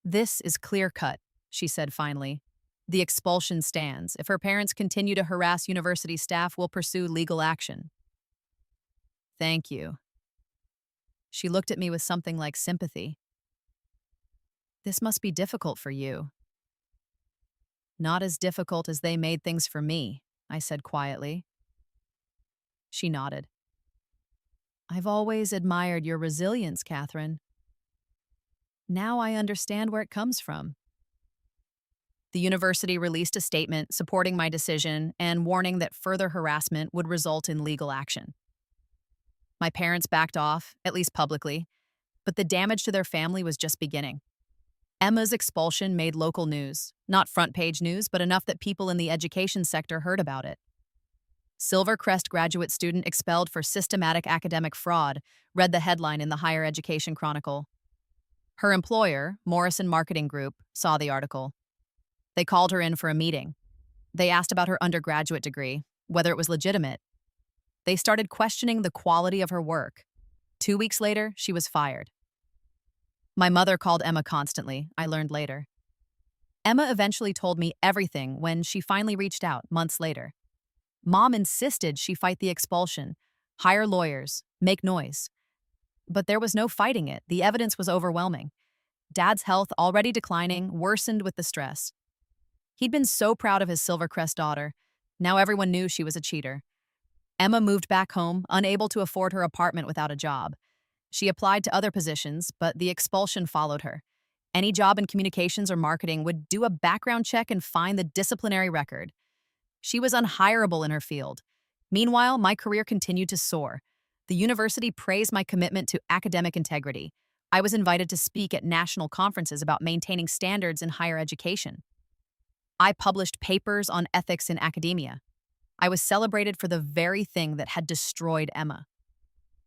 This is clear-cut, she said finally. The expulsion stands. If her parents continue to harass university staff, we'll pursue legal action. Thank you. She looked at me with something like sympathy. This must be difficult for you. Not as difficult as they made things for me, I said quietly. She nodded. I've always admired your resilience, Catherine. Now I understand where it comes from. The university released a statement supporting my decision and warning that further harassment would result in legal action. My parents backed off, at least publicly, but the damage to their family was just beginning. Emma's expulsion made local news, not front page news, but enough that people in the education sector heard about it. Silvercrest graduate student expelled for systematic academic fraud, read the headline in the Higher Education Chronicle. Her employer, Morrison Marketing Group, saw the article. They called her in for a meeting. They asked about her undergraduate degree, whether it was legitimate. They started questioning the quality of her work. 2 weeks later, she was fired. My mother called Emma constantly, I learned later. Emma eventually told me everything when she finally reached out months later. Mom insisted she fight the expulsion, hire lawyers, make noise. But there was no fighting it. The evidence was overwhelming. Dad's health, already declining, worsened with the stress. He'd been so proud of his Silvercrest daughter. Now everyone knew she was a cheater. Emma moved back home, unable to afford her apartment without a job. She applied to other positions, but the expulsion followed her. Any job in communications or marketing would do a background check and find the disciplinary record. She was unhireable in her field. Meanwhile, my career continued to soar. The university praised my commitment to academic integrity. I was invited to speak at national conferences about maintaining standards in higher education. I published papers on ethics in academia. I was celebrated for the very thing that had destroyed Emma.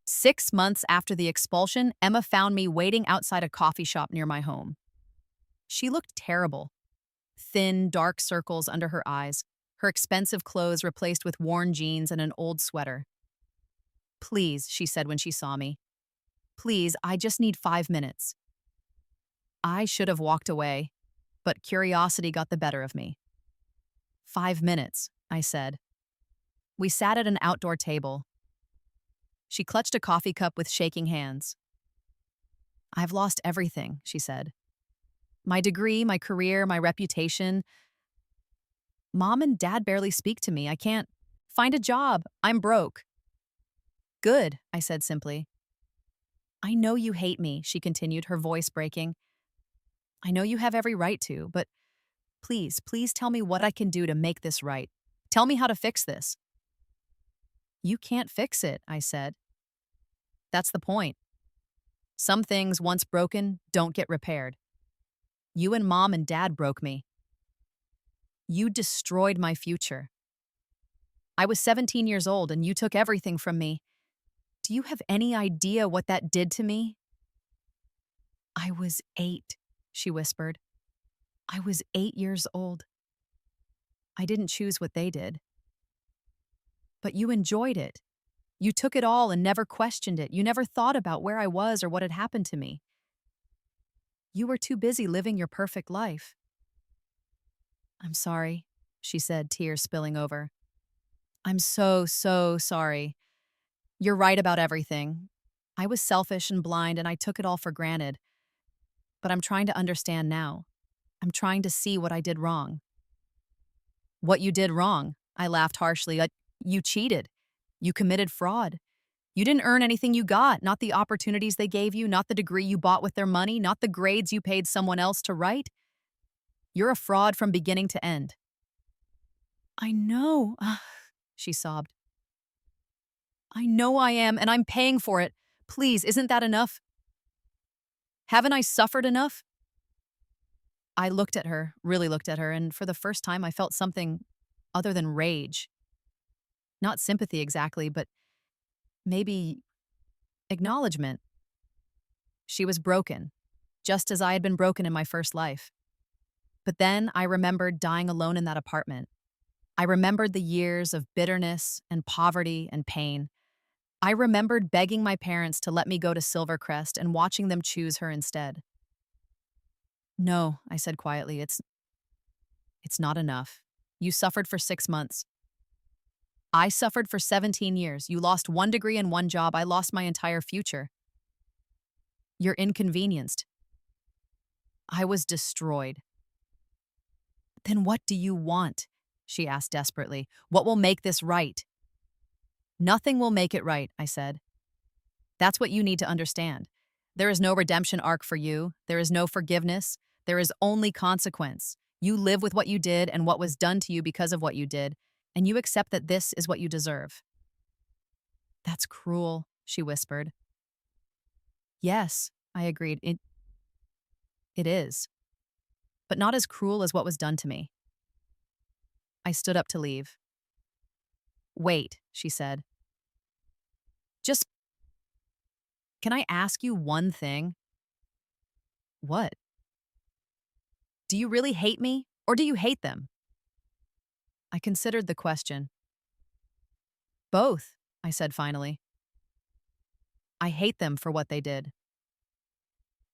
6 months after the expulsion, Emma found me waiting outside a coffee shop near my home. She looked terrible. Thin, dark circles under her eyes, her expensive clothes replaced with worn jeans and an old sweater. Please, she said when she saw me. Please, I just need 5 minutes. I should have walked away, but curiosity got the better of me. 5 minutes, I said. We sat at an outdoor table. She clutched a coffee cup with shaking hands. I've lost everything, she said. My degree, my career, my reputation. Mom and Dad barely speak to me. I can't find a job. I'm broke. Good, I said simply. I know you hate me, she continued, her voice breaking. I know you have every right to, but please tell me what I can do to make this right. Tell me how to fix this. You can't fix it, I said. That's the point. Some things, once broken, don't get repaired. You and Mom and Dad broke me. You destroyed my future. I was 17 years old and you took everything from me. Do you have any idea what that did to me? I was 8, she whispered. I was 8 years old. I didn't choose what they did. But you enjoyed it. You took it all and never questioned it. You never thought about where I was or what had happened to me. You were too busy living your perfect life. I'm sorry, she said, tears spilling over. I'm so sorry. You're right about everything. I was selfish and blind and I took it all for granted. But I'm trying to understand now. I'm trying to see what I did wrong. What you did wrong? I laughed harshly. You cheated. You committed fraud. You didn't earn anything you got, not the opportunities they gave you, not the degree you bought with their money, not the grades you paid someone else to write. You're a fraud from beginning to end. I know, she sobbed. I know I am, and I'm paying for it. Please, isn't that enough? Haven't I suffered enough? I looked at her, really looked at her, and for the first time I felt something other than rage. Not sympathy exactly, but maybe acknowledgement. She was broken, just as I had been broken in my first life. But then I remembered dying alone in that apartment. I remembered the years of bitterness and poverty and pain. I remembered begging my parents to let me go to Silvercrest and watching them choose her instead. No, I said quietly, it's not enough. You suffered for 6 months. I suffered for 17 years. You lost 1 degree and 1 job. I lost my entire future. You're inconvenienced. I was destroyed. Then what do you want? She asked desperately. What will make this right? Nothing will make it right, I said. That's what you need to understand. There is no redemption arc for you. There is no forgiveness. There is only consequence. You live with what you did and what was done to you because of what you did, and you accept that this is what you deserve. That's cruel, she whispered. Yes, I agreed. It is, but not as cruel as what was done to me. I stood up to leave. Wait, she said. Just, can I ask you one thing? What? Do you really hate me, or do you hate them? I considered the question. Both, I said finally. I hate them for what they did.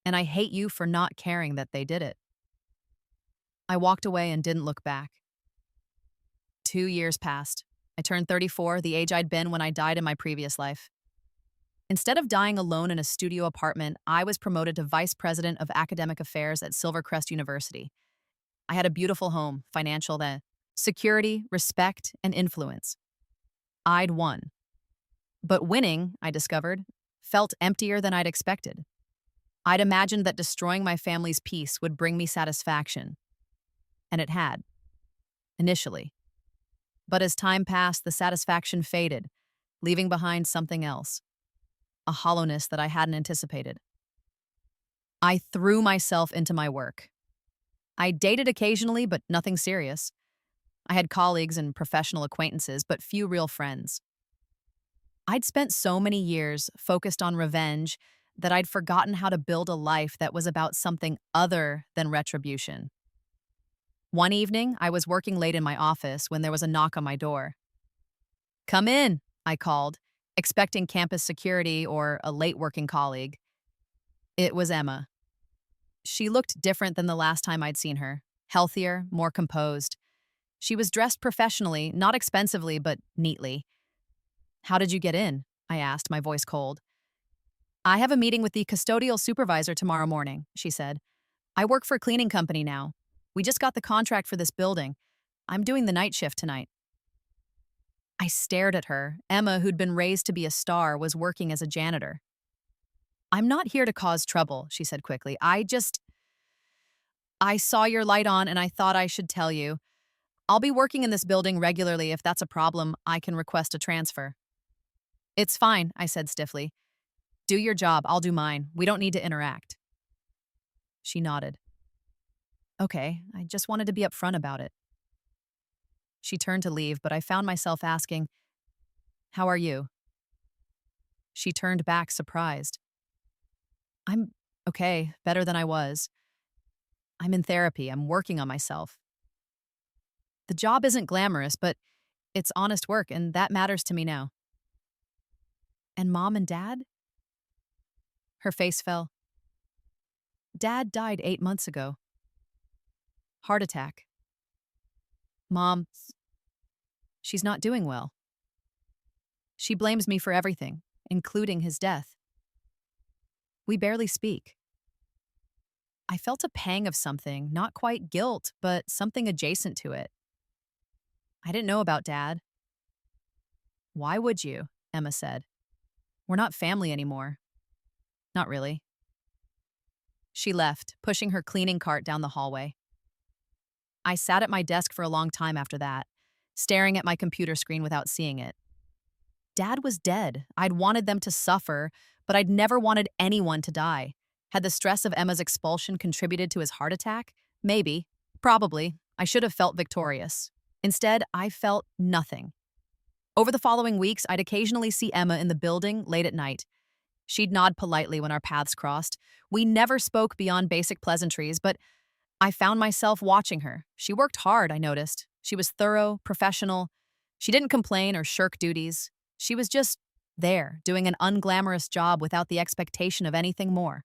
And I hate you for not caring that they did it. I walked away and didn't look back. 2 years passed. I turned 34, the age I'd been when I died in my previous life. Instead of dying alone in a studio apartment, I was promoted to Vice President of Academic Affairs at Silvercrest University. I had a beautiful home, financial then, security, respect, and influence. I'd won. But winning, I discovered, felt emptier than I'd expected. I'd imagined that destroying my family's peace would bring me satisfaction. And it had. Initially. But as time passed, the satisfaction faded, leaving behind something else. A hollowness that I hadn't anticipated. I threw myself into my work. I dated occasionally, but nothing serious. I had colleagues and professional acquaintances, but few real friends. I'd spent so many years focused on revenge that I'd forgotten how to build a life that was about something other than retribution. One evening, I was working late in my office when there was a knock on my door. "Come in," I called, expecting campus security or a late working colleague. It was Emma. She looked different than the last time I'd seen her, healthier, more composed. She was dressed professionally, not expensively, but neatly. "How did you get in?" I asked, my voice cold. "I have a meeting with the custodial supervisor tomorrow morning," she said. "I work for a cleaning company now. We just got the contract for this building. I'm doing the night shift tonight." I stared at her. Emma, who'd been raised to be a star, was working as a janitor. "I'm not here to cause trouble," she said quickly. I saw your light on and I thought I should tell you. I'll be working in this building regularly. If that's a problem, I can request a transfer." "It's fine," I said stiffly. "Do your job, I'll do mine. We don't need to interact." She nodded. "Okay, I just wanted to be upfront about it." She turned to leave, but I found myself asking, "How are you?" She turned back, surprised. "I'm okay, better than I was. I'm in therapy, I'm working on myself. The job isn't glamorous, but it's honest work, and that matters to me now." "And Mom and Dad?" Her face fell. "Dad died 8 months ago. Heart attack. Mom, she's not doing well. She blames me for everything, including his death. We barely speak." I felt a pang of something, not quite guilt, but something adjacent to it. I didn't know about Dad. "Why would you?" Emma said. "We're not family anymore." "Not really." She left, pushing her cleaning cart down the hallway. I sat at my desk for a long time after that, staring at my computer screen without seeing it. Dad was dead. I'd wanted them to suffer, but I'd never wanted anyone to die. Had the stress of Emma's expulsion contributed to his heart attack? Maybe. Probably. I should have felt victorious. Instead, I felt nothing. Over the following weeks, I'd occasionally see Emma in the building late at night. She'd nod politely when our paths crossed. We never spoke beyond basic pleasantries, but I found myself watching her. She worked hard, I noticed. She was thorough, professional. She didn't complain or shirk duties. She was just there, doing an unglamorous job without the expectation of anything more.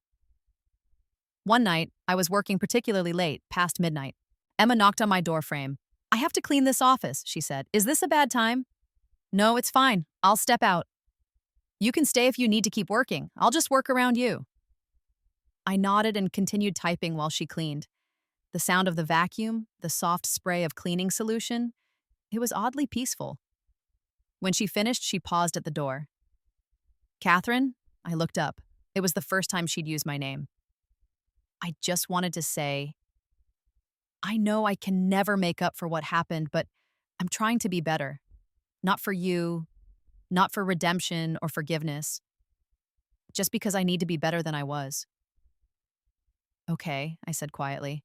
One night, I was working particularly late, past midnight. Emma knocked on my doorframe. "I have to clean this office," she said. "Is this a bad time?" "No, it's fine. I'll step out." "You can stay if you need to keep working. I'll just work around you." I nodded and continued typing while she cleaned. The sound of the vacuum, the soft spray of cleaning solution, it was oddly peaceful. When she finished, she paused at the door. Catherine? I looked up. It was the first time she'd used my name. I just wanted to say, I know I can never make up for what happened, but I'm trying to be better. Not for you, not for redemption or forgiveness, just because I need to be better than I was. Okay, I said quietly.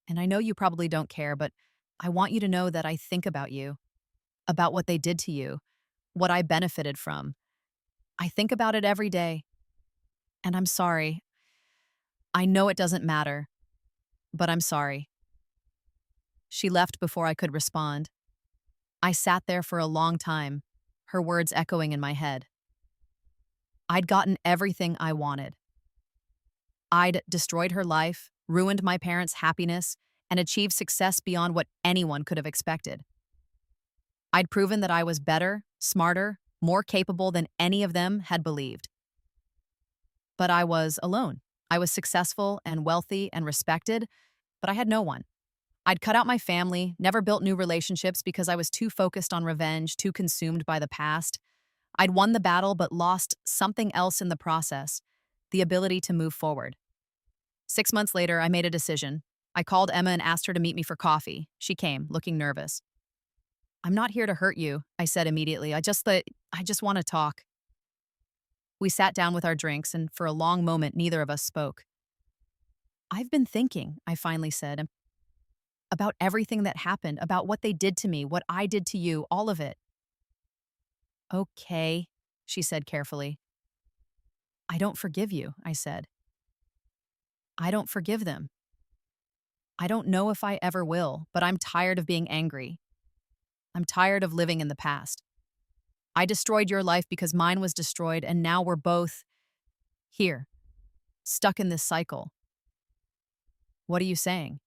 And I know you probably don't care, but I want you to know that I think about you, about what they did to you, what I benefited from. I think about it every day. And I'm sorry. I know it doesn't matter, but I'm sorry. She left before I could respond. I sat there for a long time, her words echoing in my head. I'd gotten everything I wanted. I'd destroyed her life, ruined my parents' happiness, and achieved success beyond what anyone could have expected. I'd proven that I was better, smarter, more capable than any of them had believed. But I was alone. I was successful and wealthy and respected, but I had no one. I'd cut out my family, never built new relationships because I was too focused on revenge, too consumed by the past. I'd won the battle but lost something else in the process, the ability to move forward. 6 months later, I made a decision. I called Emma and asked her to meet me for coffee. She came, looking nervous. I'm not here to hurt you, I said immediately. I just want to talk. We sat down with our drinks, and for a long moment, neither of us spoke. I've been thinking, I finally said, about everything that happened, about what they did to me, what I did to you, all of it. Okay, she said carefully. I don't forgive you, I said. I don't forgive them. I don't know if I ever will, but I'm tired of being angry. I'm tired of living in the past. I destroyed your life because mine was destroyed, and now we're both here, stuck in this cycle. What are you saying?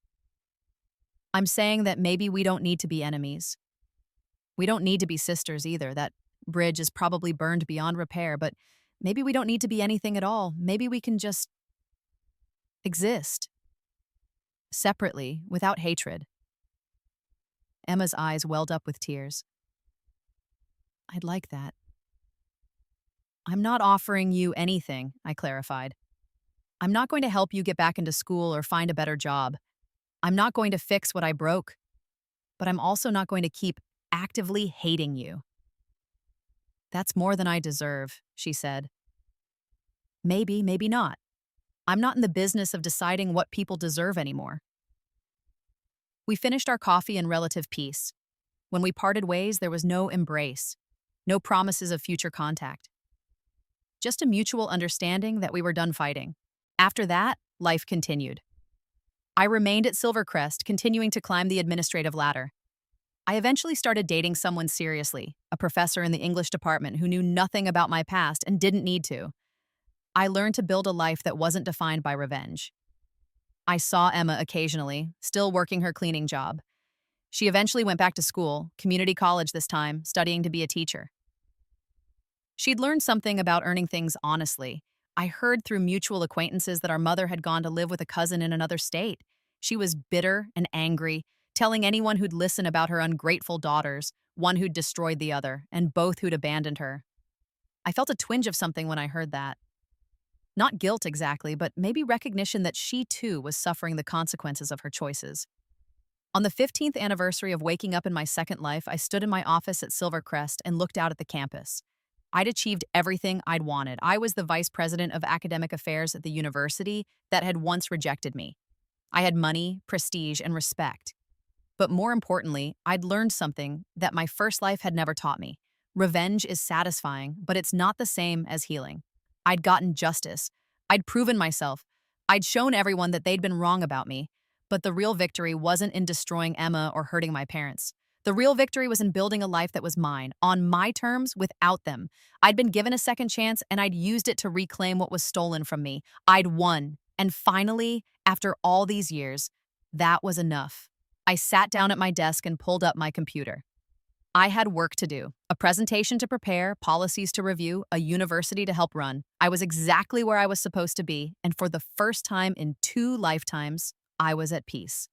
I'm saying that maybe we don't need to be enemies. We don't need to be sisters either. That bridge is probably burned beyond repair, but maybe we don't need to be anything at all. Maybe we can just exist separately, without hatred. Emma's eyes welled up with tears. I'd like that. I'm not offering you anything, I clarified. I'm not going to help you get back into school or find a better job. I'm not going to fix what I broke, but I'm also not going to keep actively hating you. That's more than I deserve, she said. Maybe, maybe not. I'm not in the business of deciding what people deserve anymore. We finished our coffee in relative peace. When we parted ways, there was no embrace, no promises of future contact. Just a mutual understanding that we were done fighting. After that, life continued. I remained at Silvercrest, continuing to climb the administrative ladder. I eventually started dating someone seriously, a professor in the English department who knew nothing about my past and didn't need to. I learned to build a life that wasn't defined by revenge. I saw Emma occasionally, still working her cleaning job. She eventually went back to school, community college this time, studying to be a teacher. She'd learned something about earning things honestly. I heard through mutual acquaintances that our mother had gone to live with a cousin in another state. She was bitter and angry, telling anyone who'd listen about her ungrateful daughters, one who'd destroyed the other, and both who'd abandoned her. I felt a twinge of something when I heard that. Not guilt exactly, but maybe recognition that she too was suffering the consequences of her choices. On the 15th anniversary of waking up in my second life, I stood in my office at Silvercrest and looked out at the campus. I'd achieved everything I'd wanted. I was the vice president of academic affairs at the university that had once rejected me. I had money, prestige, and respect. But more importantly, I'd learned something that my first life had never taught me. Revenge is satisfying, but it's not the same as healing. I'd gotten justice. I'd proven myself. I'd shown everyone that they'd been wrong about me. But the real victory wasn't in destroying Emma or hurting my parents. The real victory was in building a life that was mine, on my terms, without them. I'd been given a second chance, and I'd used it to reclaim what was stolen from me. I'd won. And finally, after all these years, that was enough. I sat down at my desk and pulled up my computer. I had work to do, a presentation to prepare, policies to review, a university to help run. I was exactly where I was supposed to be, and for the first time in 2 lifetimes, I was at peace.